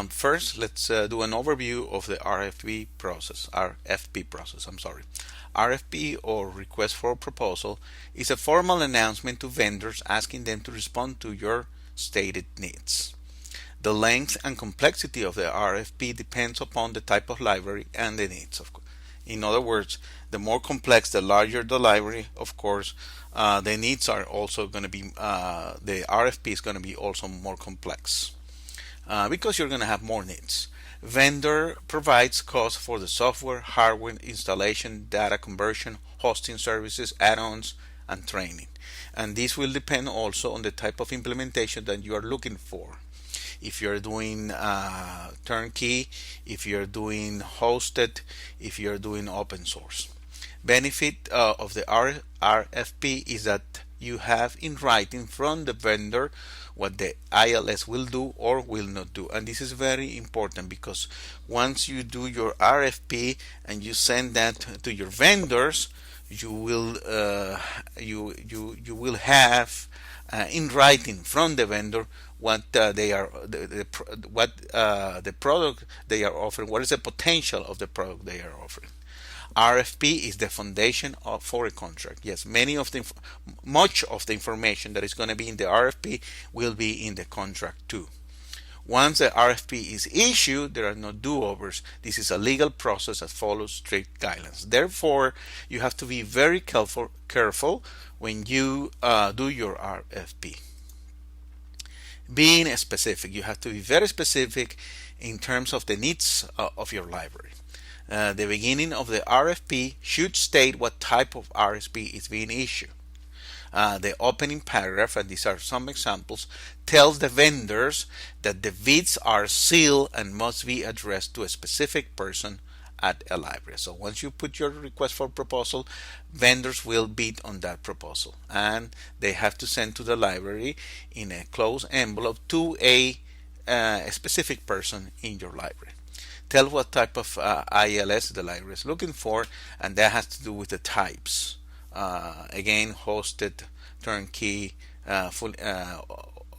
First, let's do an overview of the RFP process, I'm sorry. RFP, or request for proposal, is a formal announcement to vendors asking them to respond to your stated needs. The length and complexity of the RFP depends upon the type of library and the needs, of course. In other words, the more complex, the larger the library, of course, the needs are also going to be, the RFP is going to be also more complex because you're going to have more needs. Vendor provides costs for the software, hardware installation, data conversion, hosting services, add-ons, and training. And this will depend also on the type of implementation that you are looking for. If you're doing turnkey, if you're doing hosted, if you're doing open source. Benefit of the RFP is that you have in writing from the vendor what the ILS will do or will not do. And this is very important because once you do your RFP and you send that to your vendors, you will have in writing from the vendor what they are the product they are offering, what is the potential of the product they are offering. RFP is the foundation for a contract. Yes, much of the information that is going to be in the RFP will be in the contract too. Once the RFP is issued, there are no do-overs. This is a legal process that follows strict guidelines. Therefore, you have to be very careful when you do your RFP. Being specific, you have to be very specific in terms of the needs of your library. The beginning of the RFP should state what type of RFP is being issued. The opening paragraph, and these are some examples, tells the vendors that the bids are sealed and must be addressed to a specific person at a library. So once you put your request for proposal, vendors will bid on that proposal, and they have to send to the library in a closed envelope to a specific person in your library. Tell what type of ILS the library is looking for, and that has to do with the types. Again, hosted, turnkey, full,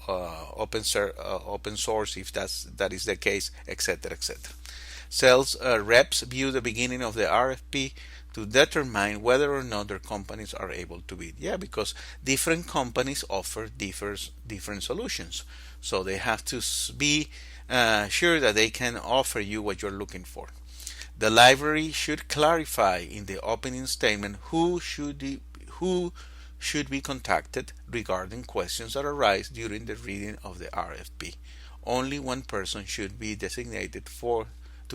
open source, if that is the case, etc., etc. Sales reps view the beginning of the RFP to determine whether or not their companies are able to bid. Yeah, because different companies offer different solutions, so they have to be sure that they can offer you what you're looking for. The library should clarify in the opening statement who should be contacted regarding questions that arise during the reading of the RFP. Only one person should be designated to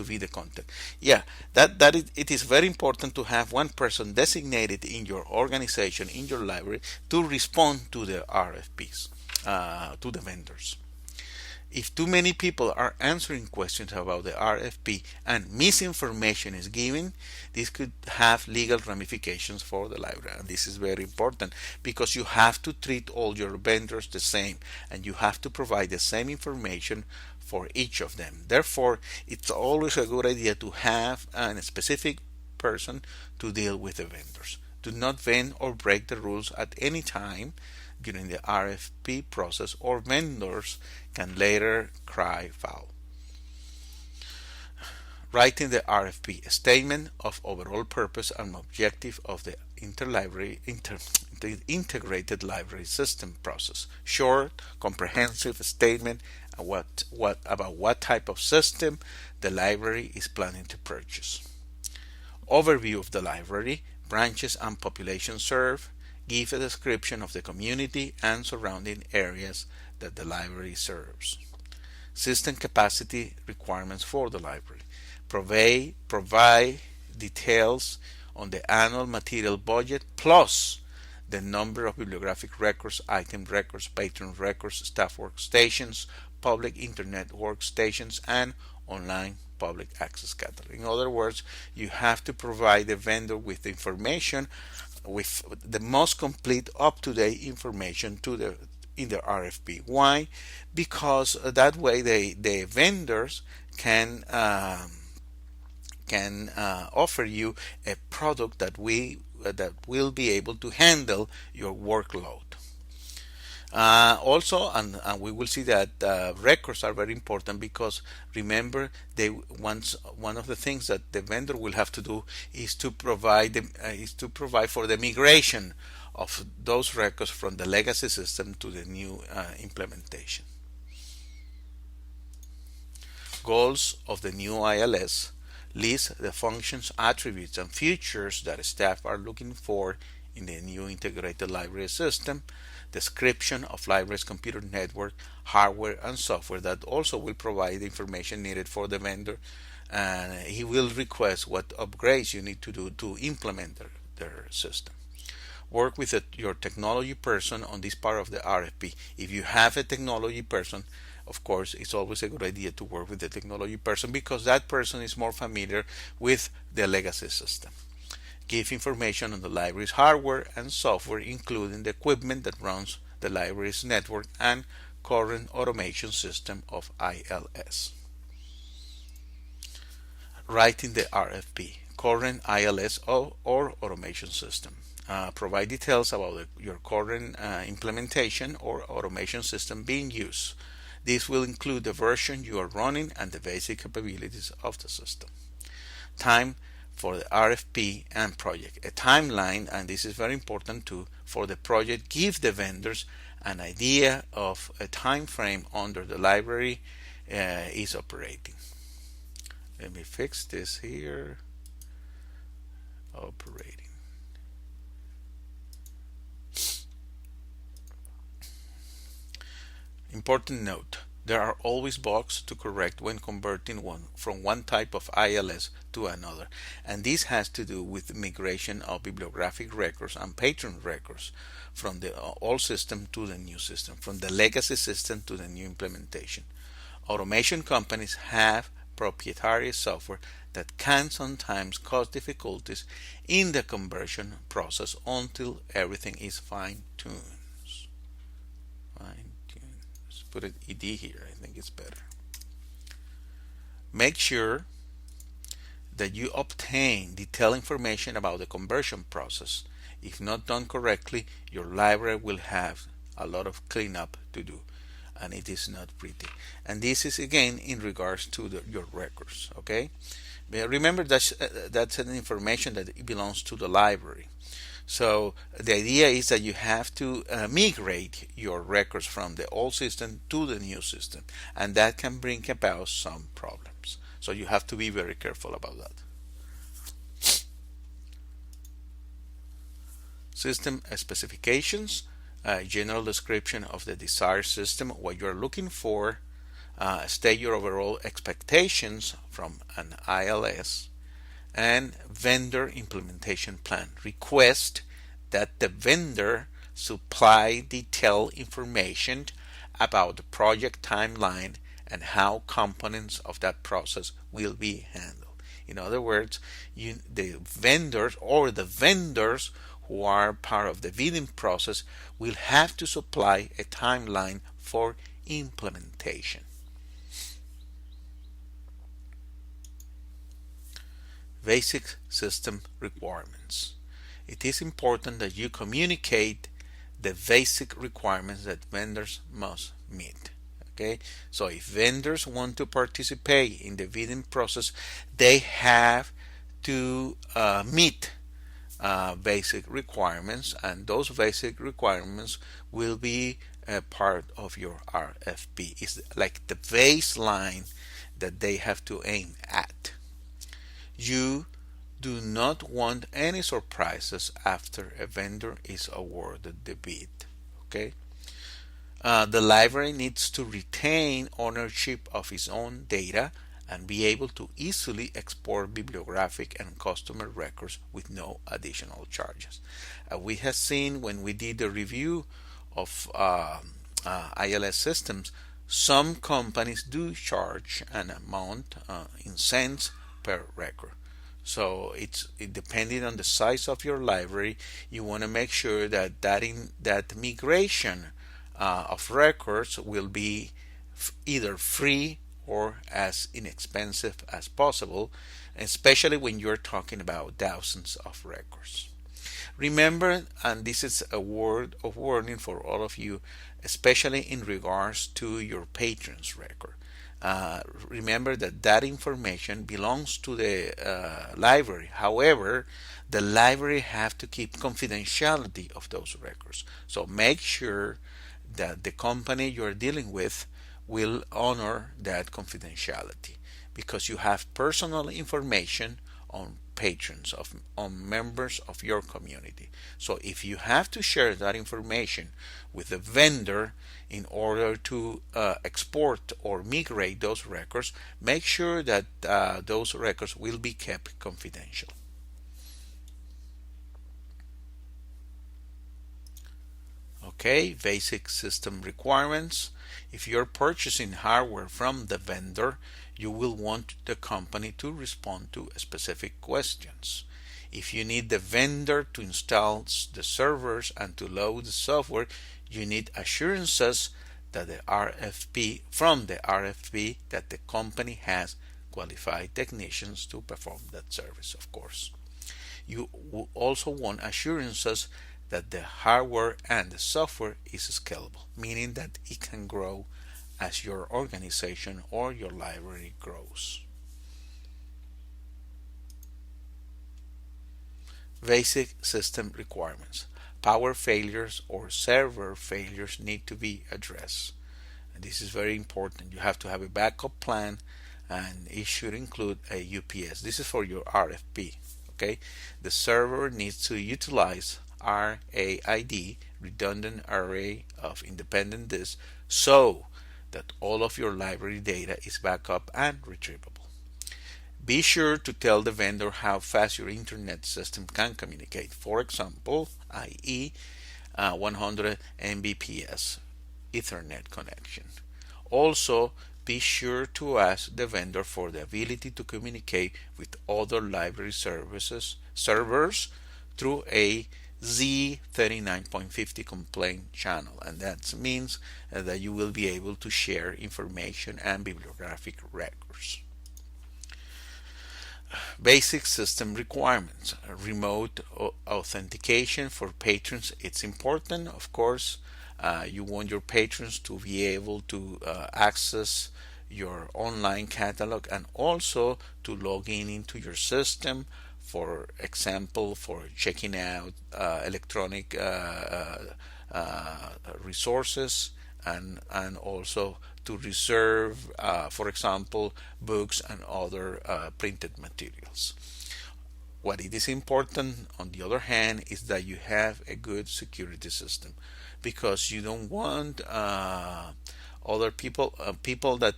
be the contact. Yeah, it is very important to have one person designated in your organization, in your library, to respond to the RFPs, to the vendors. If too many people are answering questions about the RFP and misinformation is given, this could have legal ramifications for the library. And this is very important because you have to treat all your vendors the same and you have to provide the same information for each of them. Therefore, it's always a good idea to have a specific person to deal with the vendors. Do not bend or break the rules at any time during the RFP process, or vendors can later cry foul. Writing the RFP, a statement of overall purpose and objective of the integrated library system process. Short, comprehensive statement about what type of system the library is planning to purchase. Overview of the library, branches and population served. Give a description of the community and surrounding areas that the library serves. System capacity requirements for the library. Provide details on the annual material budget plus the number of bibliographic records, item records, patron records, staff workstations, public internet workstations, and online public access catalog. In other words, you have to provide the vendor with the information, with the most complete up-to-date information in the RFP. Why? Because that way the vendors can offer you a product that will be able to handle your workload. And we will see that records are very important because remember, they once one of the things that the vendor will have to do is to provide for the migration of those records from the legacy system to the new implementation. Goals of the new ILS list the functions, attributes, and features that staff are looking for in the new integrated library system. Description of library's computer network, hardware, and software that also will provide the information needed for the vendor. And he will request what upgrades you need to do to implement their system. Work with your technology person on this part of the RFP. If you have a technology person, of course, it's always a good idea to work with the technology person because that person is more familiar with the legacy system. Give information on the library's hardware and software, including the equipment that runs the library's network and current automation system of ILS. Writing the RFP, current ILS or automation system. Provide details about your current implementation or automation system being used. This will include the version you are running and the basic capabilities of the system. Time for the RFP and project. A timeline, and this is very important too, for the project. Give the vendors an idea of a time frame under the library is operating. Let me fix this here. Operating. Important note. There are always bugs to correct when converting from one type of ILS to another, and this has to do with migration of bibliographic records and patron records from the old system to the new system, from the legacy system to the new implementation. Automation companies have proprietary software that can sometimes cause difficulties in the conversion process until everything is fine-tuned. Put an ed here, I think it's better. Make sure that you obtain detailed information about the conversion process. If not done correctly, your library will have a lot of cleanup to do, and it is not pretty. And this is again in regards to your records. Okay, remember that's an information that belongs to the library. So the idea is that you have to migrate your records from the old system to the new system, and that can bring about some problems. So you have to be very careful about that. System specifications, general description of the desired system, what you're looking for, state your overall expectations from an ILS, and vendor implementation plan. Request that the vendor supply detailed information about the project timeline and how components of that process will be handled. In other words, the vendors who are part of the bidding process will have to supply a timeline for implementation. Basic system requirements. It is important that you communicate the basic requirements that vendors must meet. Okay, so if vendors want to participate in the bidding process, they have to meet basic requirements, and those basic requirements will be a part of your RFP. It's like the baseline that they have to aim at. You do not want any surprises after a vendor is awarded the bid. Okay. The library needs to retain ownership of its own data and be able to easily export bibliographic and customer records with no additional charges. We have seen when we did the review of ILS systems, some companies do charge an amount in cents per record. So it depending on the size of your library, you want to make sure that migration of records will be either free or as inexpensive as possible, especially when you're talking about thousands of records. Remember, and this is a word of warning for all of you, especially in regards to your patrons record. Remember that that information belongs to the library. However, the library have to keep confidentiality of those records. So make sure that the company you're dealing with will honor that confidentiality, because you have personal information on patrons of on members of your community. So if you have to share that information with the vendor in order to export or migrate those records, make sure that those records will be kept confidential. Okay, basic system requirements. If you're purchasing hardware from the vendor, you will want the company to respond to specific questions. If you need the vendor to install the servers and to load the software, you need assurances that the RFP from the RFP that the company has qualified technicians to perform that service, of course. You will also want assurances that the hardware and the software is scalable, meaning that it can grow as your organization or your library grows. Basic system requirements. Power failures or server failures need to be addressed. And this is very important. You have to have a backup plan, and it should include a UPS. This is for your RFP. Okay, the server needs to utilize RAID, redundant array of independent disks, so that all of your library data is backup and retrievable. Be sure to tell the vendor how fast your internet system can communicate. For example, i.e., 100 Mbps Ethernet connection. Also, be sure to ask the vendor for the ability to communicate with other library servers through a Z39.50 complaint channel, and that means that you will be able to share information and bibliographic records. Basic system requirements. Remote authentication for patrons. It's important, of course. You want your patrons to be able to access your online catalog and also to log in into your system, for example, for checking out electronic resources, and also to reserve, for example, books and other printed materials. What it is important, on the other hand, is that you have a good security system, because you don't want other people that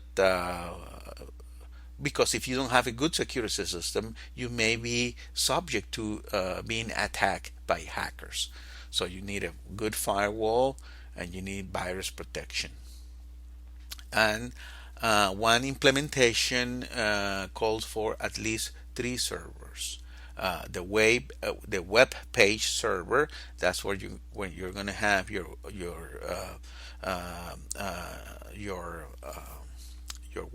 because if you don't have a good security system, you may be subject to being attacked by hackers. So you need a good firewall and you need virus protection. And one implementation calls for at least 3 servers. The web page server, that's where you're going to have your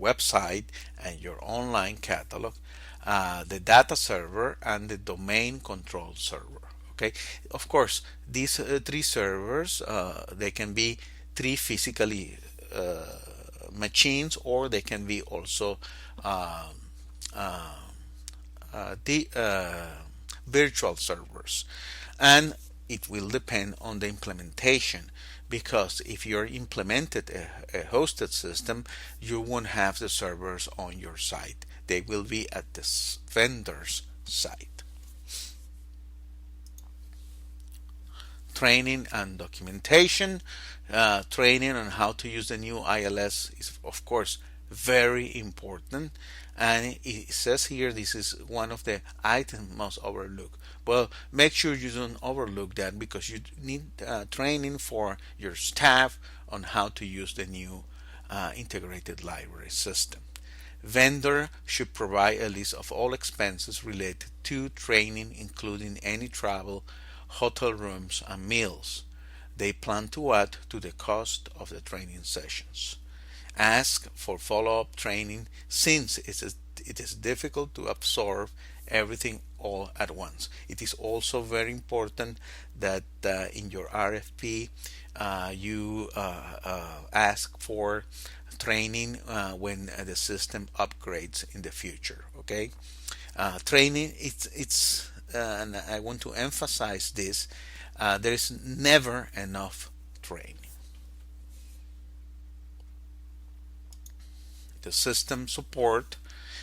website and your online catalog, the data server, and the domain control server. Okay, of course, these 3 servers, they can be 3 physically machines, or they can be also the virtual servers, and it will depend on the implementation, because if you're implemented a hosted system, you won't have the servers on your site. They will be at the vendor's site. Training and documentation. Training on how to use the new ILS is, of course, very important, and it says here this is one of the items most overlooked. Well, make sure you don't overlook that, because you need training for your staff on how to use the new integrated library system. Vendor should provide a list of all expenses related to training, including any travel, hotel rooms, and meals they plan to add to the cost of the training sessions. Ask for follow-up training, since it is difficult to absorb everything all at once. It is also very important that in your RFP you ask for training when the system upgrades in the future. Okay, training it's and I want to emphasize this. There is never enough training. The system support.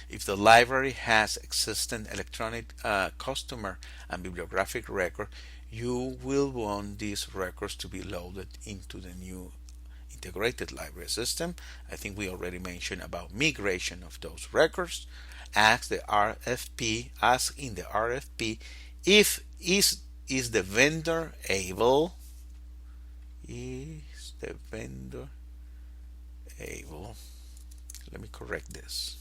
If the library has existing electronic customer and bibliographic record, you will want these records to be loaded into the new integrated library system. I think we already mentioned about migration of those records. Ask in the RFP if is the vendor able is the vendor able, let me correct this,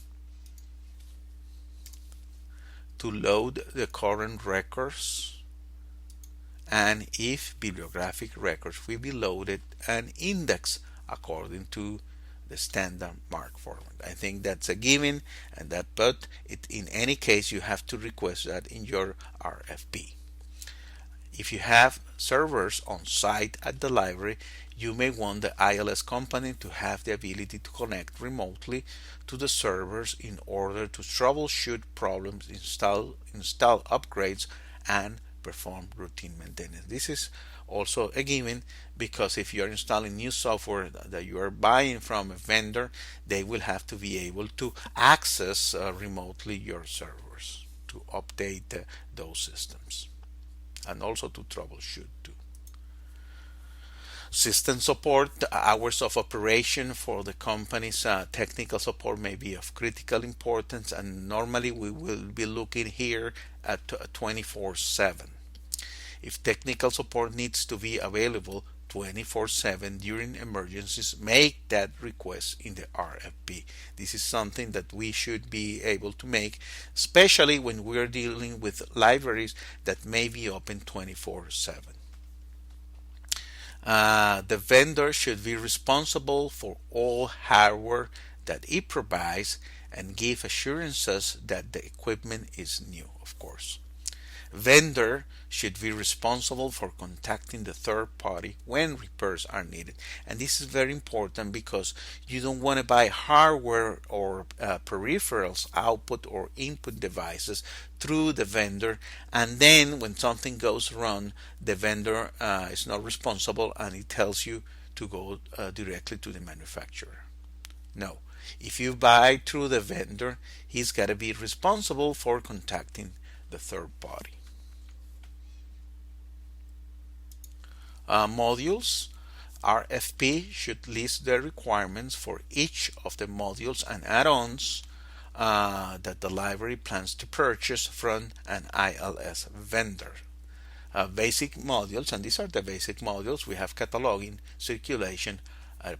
to load the current records, and if bibliographic records will be loaded and indexed according to the standard MARC format. I think that's a given, and that, but in any case you have to request that in your RFP. If you have servers on site at the library, you may want the ILS company to have the ability to connect remotely to the servers in order to troubleshoot problems, install upgrades, and perform routine maintenance. This is also a given because if you are installing new software that you are buying from a vendor, they will have to be able to access remotely your servers to update those systems and also to troubleshoot too. System support, the hours of operation for the company's technical support may be of critical importance, and normally we will be looking here at 24/7. If technical support needs to be available 24/7 during emergencies, make that request in the RFP. This is something that we should be able to make, especially when we're dealing with libraries that may be open 24/7. The vendor should be responsible for all hardware that it provides and give assurances that the equipment is new, of course. Vendor should be responsible for contacting the third party when repairs are needed. And this is very important because you don't want to buy hardware or peripherals, output or input devices through the vendor, and then when something goes wrong, the vendor is not responsible and it tells you to go directly to the manufacturer. No. If you buy through the vendor, he's got to be responsible for contacting the third party. Modules. RFP should list the requirements for each of the modules and add-ons that the library plans to purchase from an ILS vendor. Basic modules, and these are the basic modules. We have cataloging, circulation,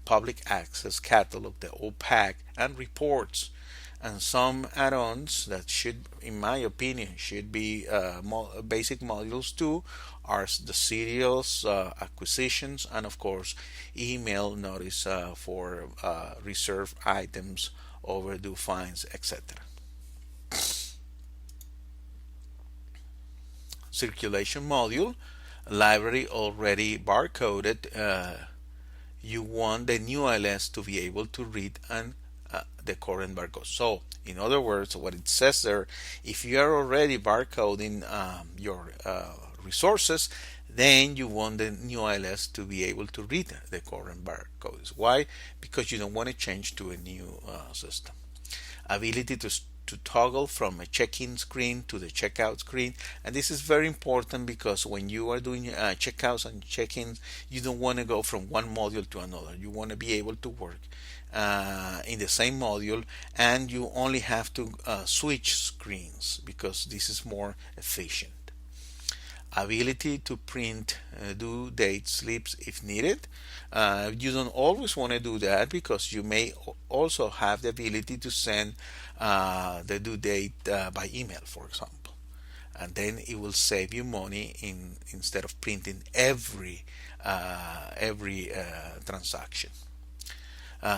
public access, catalog, the OPAC, and reports. And some add-ons that should, in my opinion, should be basic modules too are the serials, acquisitions, and of course email notice for reserved items, overdue fines, etc. Circulation module, library already barcoded. You want the new ILS to be able to read and the current barcode. So, in other words, what it says there, if you are already barcoding your resources, then you want the new ILS to be able to read the current barcodes. Why? Because you don't want to change to a new system. Ability to toggle from a check-in screen to the checkout screen, and this is very important because when you are doing checkouts and check-ins, you don't want to go from one module to another. You want to be able to work in the same module, and you only have to switch screens because this is more efficient. Ability to print due date slips if needed. You don't always want to do that because you may also have the ability to send the due date by email, for example, and then it will save you money instead of printing every transaction.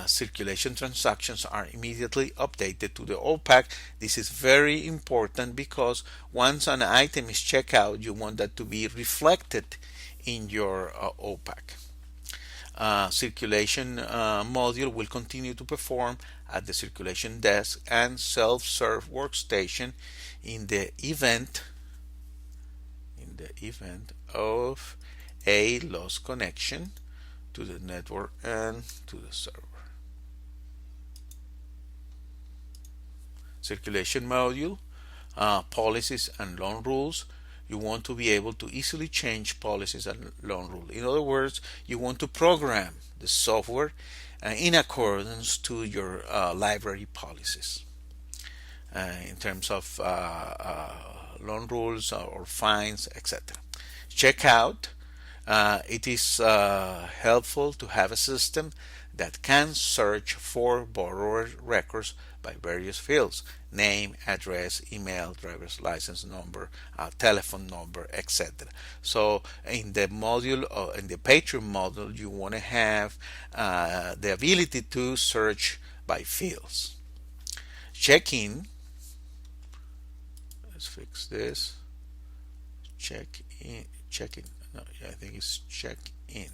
Circulation transactions are immediately updated to the OPAC. This is very important because once an item is checked out, you want that to be reflected in your OPAC. Circulation module will continue to perform at the circulation desk and self-serve workstation in the event of a lost connection to the network and to the server. Circulation module, policies and loan rules. You want to be able to easily change policies and loan rules. In other words, you want to program the software in accordance to your library policies in terms of loan rules or fines, etc. Checkout. It is helpful to have a system that can search for borrower records by various fields: name, address, email, driver's license number, telephone number, etc. So in the module, in the Patreon module, you want to have the ability to search by fields. Check-in. Let's fix this. Check-in. No, I think it's check-in.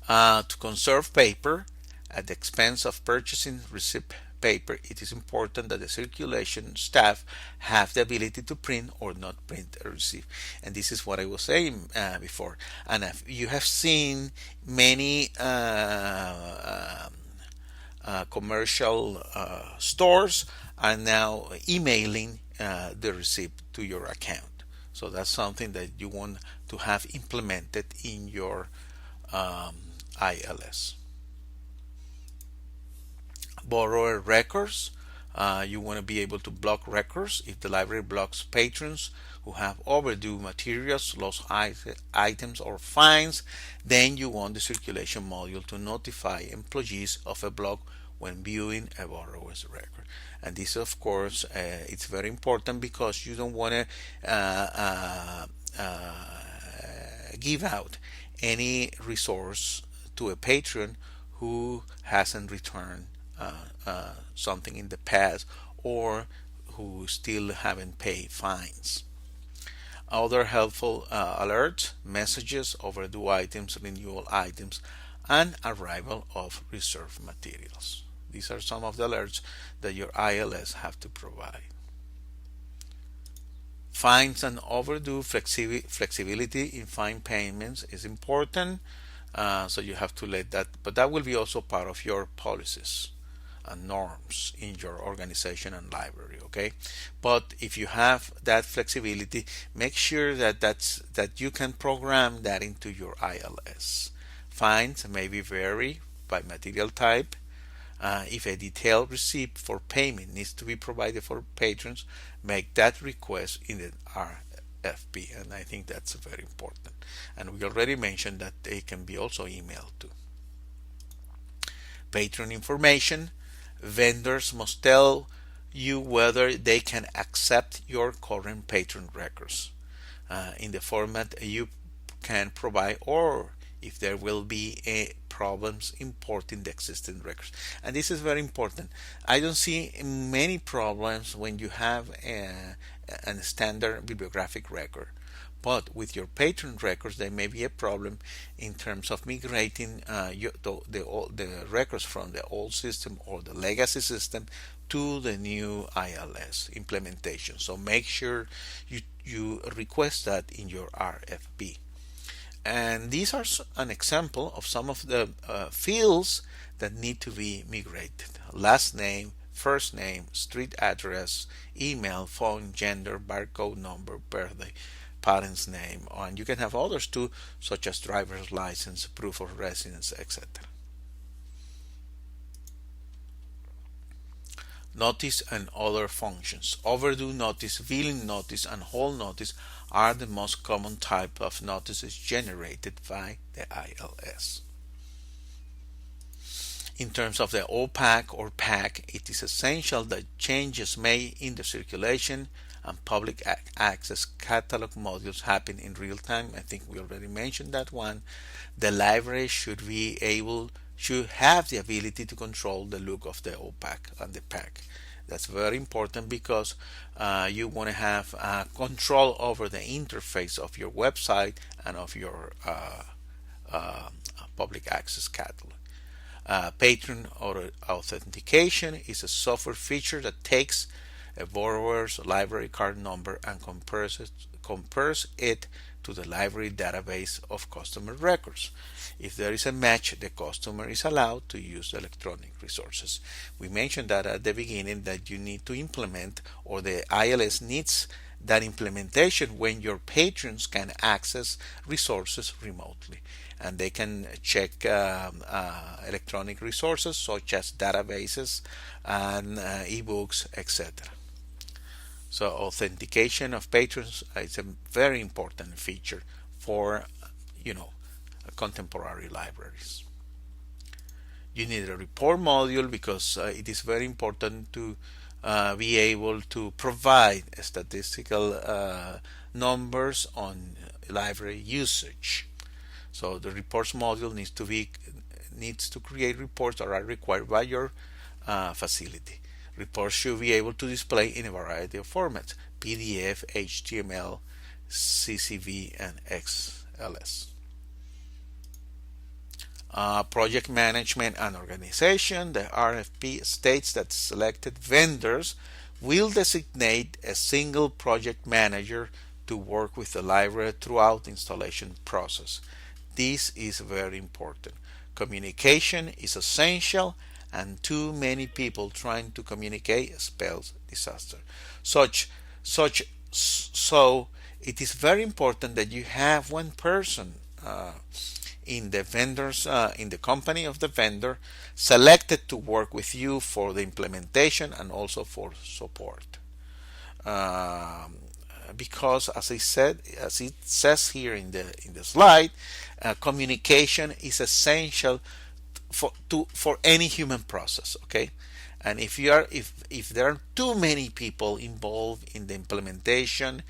To conserve paper at the expense of purchasing receipt paper, it is important that the circulation staff have the ability to print or not print a receipt. And this is what I was saying before. And if you have seen many commercial stores are now emailing the receipt to your account. So that's something that you want to have implemented in your ILS. Borrower records. You want to be able to block records. If the library blocks patrons who have overdue materials, lost items, or fines, then you want the circulation module to notify employees of a block when viewing a borrower's record. And this, of course, it's very important because you don't want to give out any resource to a patron who hasn't returned something in the past or who still haven't paid fines. Other helpful alerts: messages, overdue items, renewal items, and arrival of reserved materials. These are some of the alerts that your ILS have to provide. Fines and overdue flexibility in fine payments is important, so you have to let that, but that will be also part of your policies and norms in your organization and library. Okay, but if you have that flexibility, make sure that you can program that into your ILS. Fines may vary by material type. If a detailed receipt for payment needs to be provided for patrons, make that request in the RFP, and I think that's very important. And we already mentioned that they can be also emailed to. Patron information. Vendors must tell you whether they can accept your current patron records in the format you can provide, or if there will be problems importing the existing records. And this is very important. I don't see many problems when you have a standard bibliographic record. But with your patron records, there may be a problem in terms of migrating the records from the old system or the legacy system to the new ILS implementation. So make sure you request that in your RFP. And these are an example of some of the fields that need to be migrated: last name, first name, street address, email, phone, gender, barcode number, birthday, parent's name, and you can have others too, such as driver's license, proof of residence, etc. Notice and other functions. Overdue notice, billing notice, and hold notice are the most common type of notices generated by the ILS. In terms of the OPAC or PAC, it is essential that changes made in the circulation and public access catalog modules happen in real time. I think we already mentioned that one. The library should have the ability to control the look of the OPAC and the pack. That's very important because you want to have control over the interface of your website and of your public access catalog. Patron authentication is a software feature that takes a borrower's library card number and compares it to the library database of customer records. If there is a match, the customer is allowed to use electronic resources. We mentioned that at the beginning that you need to implement, or the ILS needs that implementation when your patrons can access resources remotely, and they can check electronic resources such as databases and ebooks, etc. So authentication of patrons is a very important feature for contemporary libraries. You need a report module because it is very important to be able to provide statistical numbers on library usage. So the reports module needs to create reports that are required by your facility. Reports should be able to display in a variety of formats: PDF, HTML, CSV, and XLS. Project management and organization. The RFP states that selected vendors will designate a single project manager to work with the library throughout the installation process. This is very important. Communication is essential, and too many people trying to communicate spells disaster. So it is very important that you have one person in the company of the vendor selected to work with you for the implementation and also for support. Because as it says here in the slide, communication is essential for any human process. Okay, and if there are too many people involved in the implementation,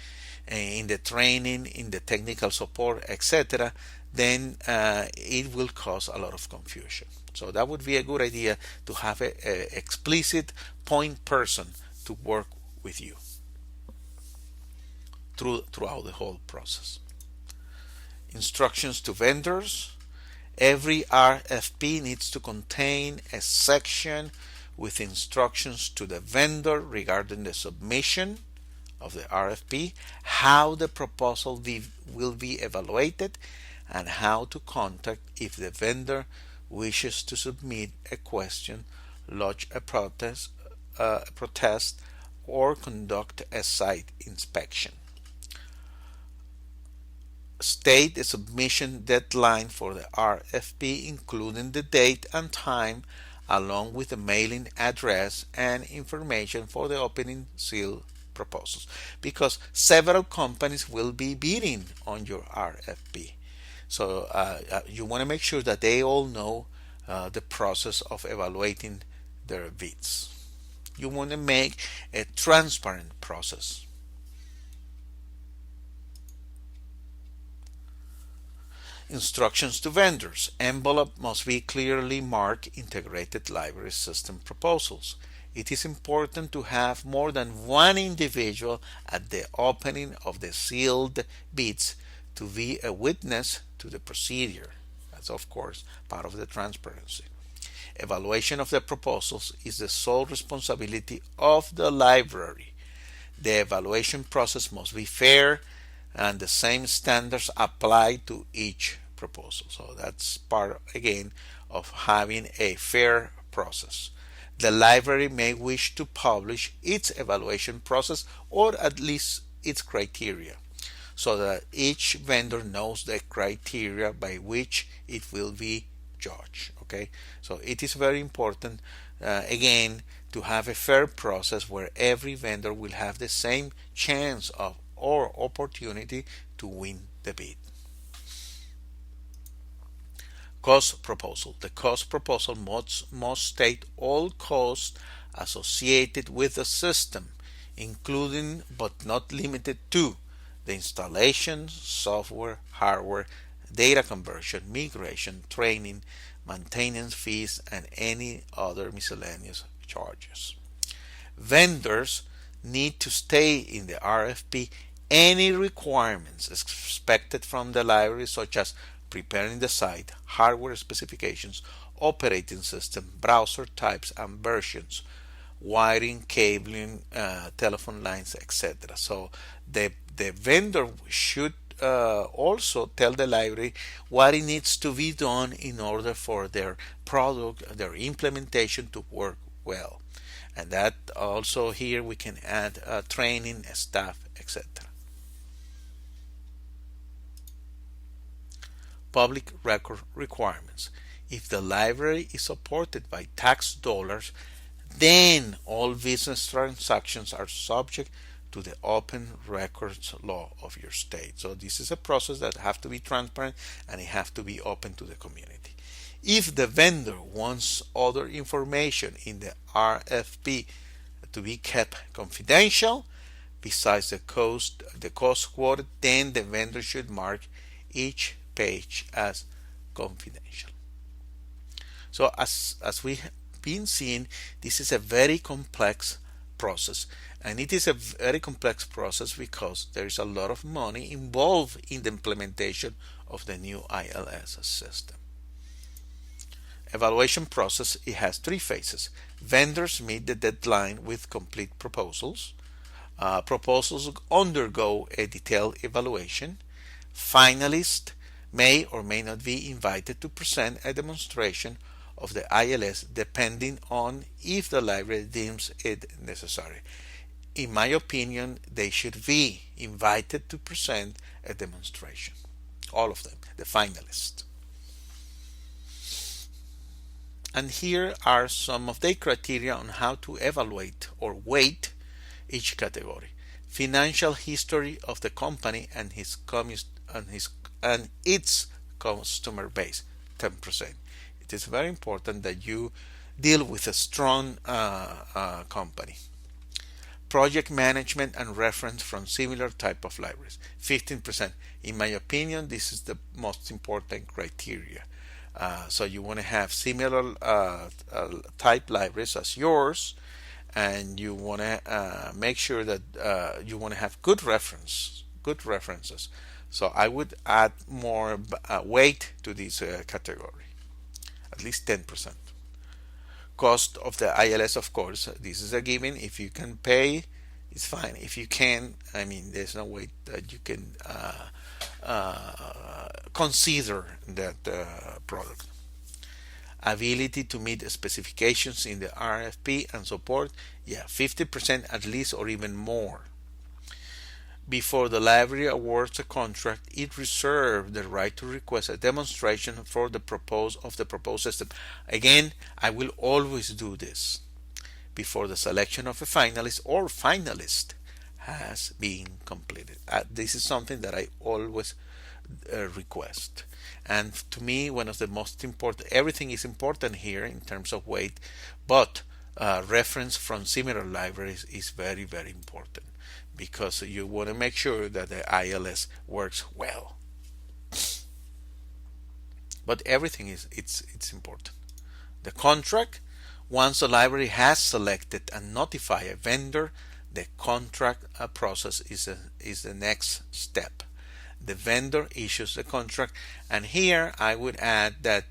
in the training, in the technical support, etc., then it will cause a lot of confusion. So that would be a good idea to have a explicit point person to work with you throughout the whole process. Instructions to vendors. Every RFP needs to contain a section with instructions to the vendor regarding the submission of the RFP, how the proposal will be evaluated, and how to contact if the vendor wishes to submit a question, lodge a protest, or conduct a site inspection. State the submission deadline for the RFP, including the date and time, along with the mailing address and information for the opening seal proposals, because several companies will be bidding on your RFP. So you want to make sure that they all know the process of evaluating their bids. You want to make a transparent process. Instructions to vendors. Envelope must be clearly marked integrated library system proposals. It is important to have more than one individual at the opening of the sealed bids to be a witness to the procedure. That's, of course, part of the transparency. Evaluation of the proposals is the sole responsibility of the library. The evaluation process must be fair, and the same standards apply to each proposal. So that's part, again, of having a fair process. The library may wish to publish its evaluation process, or at least its criteria, so that each vendor knows the criteria by which it will be judged. Okay, so it is very important, again, to have a fair process where every vendor will have the same chance of or opportunity to win the bid. Cost proposal. The cost proposal must state all costs associated with the system, including but not limited to the installation, software, hardware, data conversion, migration, training, maintenance fees, and any other miscellaneous charges. Vendors need to state in the RFP any requirements expected from the library, such as preparing the site, hardware specifications, operating system, browser types and versions, wiring, cabling, telephone lines, etc. So the vendor should also tell the library what it needs to be done in order for their product, their implementation to work well. And that also here we can add training, staff, etc. Public record requirements. If the library is supported by tax dollars, then all business transactions are subject to the open records law of your state. So this is a process that have to be transparent and it have to be open to the community. If the vendor wants other information in the RFP to be kept confidential, besides the cost quoted, then the vendor should mark each page as confidential. So as we have been seeing, this is a very complex process, and it is a very complex process because there is a lot of money involved in the implementation of the new ILS system. Evaluation process, it has three phases. Vendors meet the deadline with complete proposals. Proposals undergo a detailed evaluation. Finalists may or may not be invited to present a demonstration of the ILS depending on if the library deems it necessary. In my opinion, they should be invited to present a demonstration. All of them, the finalists. And here are some of the criteria on how to evaluate or weight each category. Financial history of the company and its customer base, 10%. It is very important that you deal with a strong company. Project management and reference from similar type of libraries, 15%. In my opinion, this is the most important criteria. So you want to have similar type libraries as yours, and you want to make sure that you want to have good references. So I would add more weight to this category, at least 10%. Cost of the ILS, of course, this is a given. If you can pay, it's fine. If you can, I mean, there's no way that you can consider that product. Ability to meet specifications in the RFP and support, 50% at least or even more. Before the library awards a contract, it reserves the right to request a demonstration for the proposed system. Again, I will always do this before the selection of a finalist or finalist has been completed. This is something that I always request. And to me, one of the most important, everything is important here in terms of weight, but reference from similar libraries is very, very important, because you want to make sure that the ILS works well. But everything it's important. The contract, once the library has selected and notified a vendor, the contract process is the next step. The vendor issues the contract, and here I would add that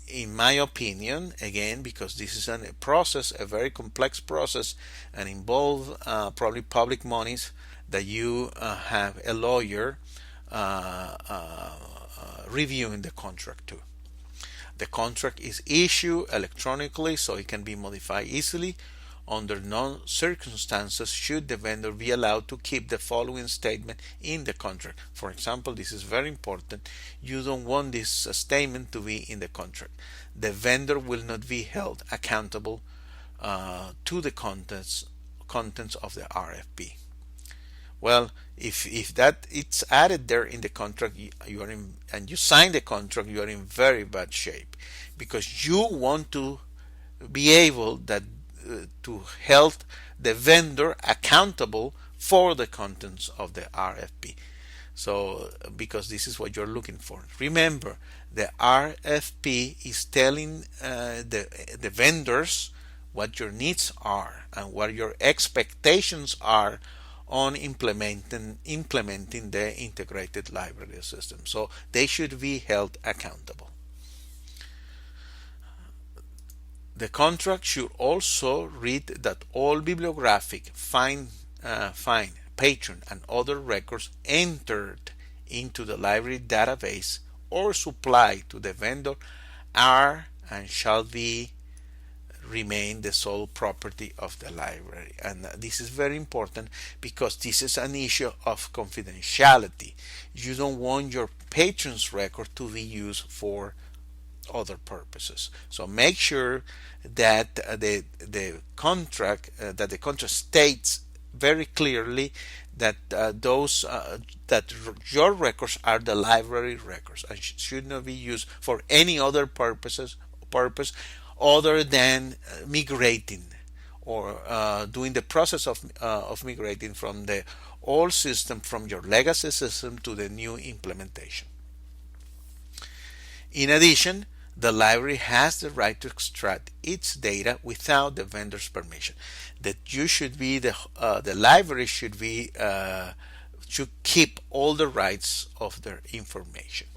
in my opinion, again, because this is a process, a very complex process, and involve probably public monies, that you have a lawyer reviewing the contract too. The contract is issued electronically, so it can be modified easily. Under no circumstances should the vendor be allowed to keep the following statement in the contract. For example, this is very important. You don't want this statement to be in the contract. The vendor will not be held accountable to the contents of the RFP. Well, if that it's added there in the contract, you are in, and you sign the contract, you are in very bad shape, because you want to be able that to hold the vendor accountable for the contents of the RFP. So, because this is what you're looking for. Remember, the RFP is telling the vendors what your needs are and what your expectations are on implementing the integrated library system. So they should be held accountable. The contract should also read that all bibliographic, fine, patron, and other records entered into the library database or supplied to the vendor are and shall be remain the sole property of the library. And this is very important because this is an issue of confidentiality. You don't want your patron's record to be used for other purposes. So make sure that the contract states very clearly that that your records are the library records and should not be used for any other purpose other than migrating or doing the process of migrating from the old system, from your legacy system, to the new implementation. In addition, the library has the right to extract its data without the vendor's permission. That you should be the library should keep all the rights of their information.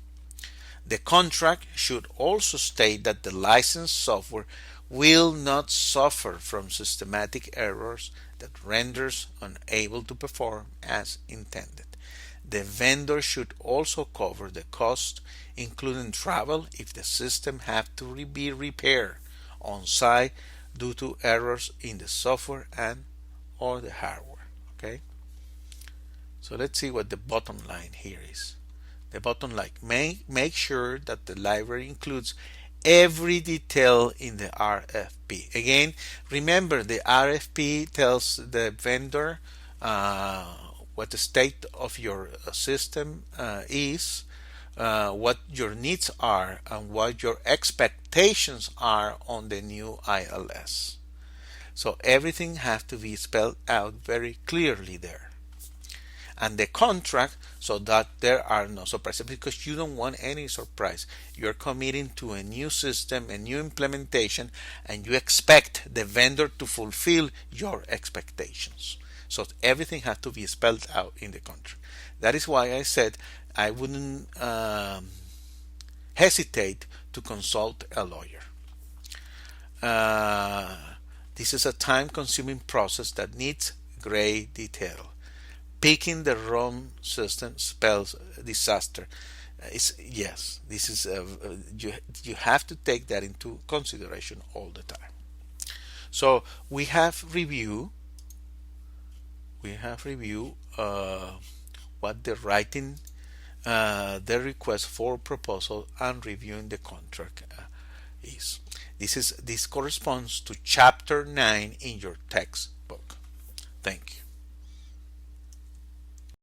The contract should also state that the licensed software will not suffer from systematic errors that renders unable to perform as intended. The vendor should also cover the cost, including travel, if the system have to be repaired on site due to errors in the software and or the hardware. Okay. So let's see what the bottom line here is. The bottom line: make sure that the library includes every detail in the RFP. Again, remember, the RFP tells the vendor what the state of your system is, what your needs are, and what your expectations are on the new ILS. So everything has to be spelled out very clearly there. And the contract, so that there are no surprises, because you don't want any surprise. You're committing to a new system, a new implementation, and you expect the vendor to fulfill your expectations. So everything has to be spelled out in the contract. That is why I said I wouldn't hesitate to consult a lawyer. This is a time-consuming process that needs great detail. Picking the wrong system spells disaster. This is you have to take that into consideration all the time. So we have reviewed what the writing, the request for proposal, and reviewing the contract is. This corresponds to chapter 9 in your textbook. Thank you.